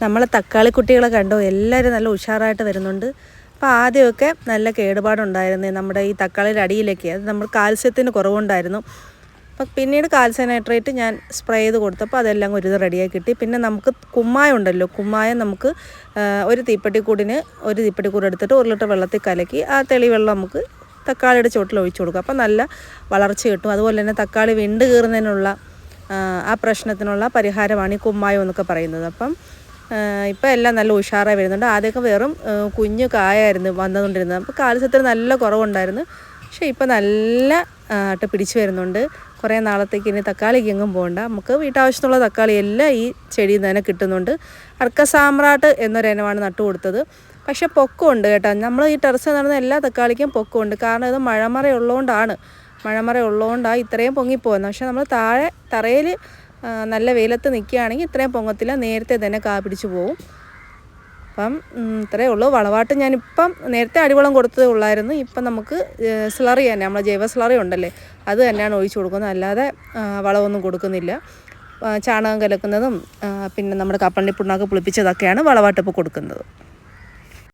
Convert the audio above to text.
നമ്മളെ തക്കാളിക്കുട്ടികളെ കണ്ടോ, എല്ലാവരും നല്ല ഉഷാറായിട്ട് വരുന്നുണ്ട്. അപ്പോൾ ആദ്യമൊക്കെ നല്ല കേടുപാടുണ്ടായിരുന്നു നമ്മുടെ ഈ തക്കാളിയുടെ അടിയിലേക്ക്. അത് നമ്മൾ കാൽസ്യത്തിന് കുറവുണ്ടായിരുന്നു. അപ്പം പിന്നീട് കാൽസ്യം നൈട്രേറ്റ് ഞാൻ സ്പ്രേ ചെയ്ത് കൊടുത്തപ്പോൾ അതെല്ലാം ഒരു ഇത് റെഡിയായി കിട്ടി. പിന്നെ നമുക്ക് കുമ്മായം ഉണ്ടല്ലോ, കുമ്മായം നമുക്ക് ഒരു തീപ്പെട്ടിക്കൂട് എടുത്തിട്ട് 1 ലിറ്റർ വെള്ളത്തിൽ കലക്കി ആ തെളിവെള്ളം നമുക്ക് തക്കാളിയുടെ ചുവട്ടിൽ ഒഴിച്ചു കൊടുക്കും. അപ്പം നല്ല വളർച്ച കിട്ടും. അതുപോലെ തന്നെ തക്കാളി വിണ്ട് കീറുന്നതിനുള്ള ആ പ്രശ്നത്തിനുള്ള പരിഹാരമാണ് ഈ കുമ്മായം എന്നൊക്കെ പറയുന്നത്. അപ്പം ഇപ്പം എല്ലാം നല്ല ഉഷാറായി വരുന്നുണ്ട്. ആദ്യമൊക്കെ വെറും കുഞ്ഞു കായായിരുന്നു വന്നുകൊണ്ടിരുന്നത്. അപ്പോൾ കാൽസ്യത്തിന് നല്ല കുറവുണ്ടായിരുന്നു. പക്ഷേ ഇപ്പം നല്ല ആയിട്ട് പിടിച്ചു വരുന്നുണ്ട്. കുറേ നാളത്തേക്ക് ഇനി തക്കാളിക്ക് എങ്ങും പോകണ്ട, നമുക്ക് വീട്ടാവശ്യത്തിനുള്ള തക്കാളി എല്ലാം ഈ ചെടിയിൽ നിന്ന് തന്നെ കിട്ടുന്നുണ്ട്. അർക്കസാമ്രാട്ട് എന്നൊരിനമാണ് നട്ടു കൊടുത്തത്. പക്ഷേ പൊക്കമുണ്ട് കേട്ടോ. നമ്മൾ ഈ ടെറസിൽ നടന്ന എല്ലാ തക്കാളിക്കും പൊക്കമുണ്ട്. കാരണം ഇത് മഴമറ ഉള്ളതുകൊണ്ടാണ് ഇത്രയും പൊങ്ങിപ്പോകുന്നത്. പക്ഷേ നമ്മൾ താഴെ തറയിൽ നല്ല വെയിലത്ത് നിൽക്കുകയാണെങ്കിൽ ഇത്രയും പൊങ്ങത്തില്ല, നേരത്തെ തന്നെ കാ പിടിച്ച് പോകും. അപ്പം ഇത്രയേ ഉള്ളൂ. വളവാട്ട് ഞാനിപ്പം നേരത്തെ അടിവളം കൊടുത്തതേ ഉള്ളായിരുന്നു. ഇപ്പം നമുക്ക് സ്ലറി തന്നെ, നമ്മളെ ജൈവ സ്ലറി ഉണ്ടല്ലേ, അത് തന്നെയാണ് ഒഴിച്ചു കൊടുക്കുന്നത്. അല്ലാതെ വളമൊന്നും കൊടുക്കുന്നില്ല. ചാണകം കലക്കുന്നതും പിന്നെ നമ്മുടെ കപ്പലണ്ടി പുണ്ണാക്ക് പുളിപ്പിച്ചതൊക്കെയാണ് വളവാട്ടിപ്പോൾ കൊടുക്കുന്നത്.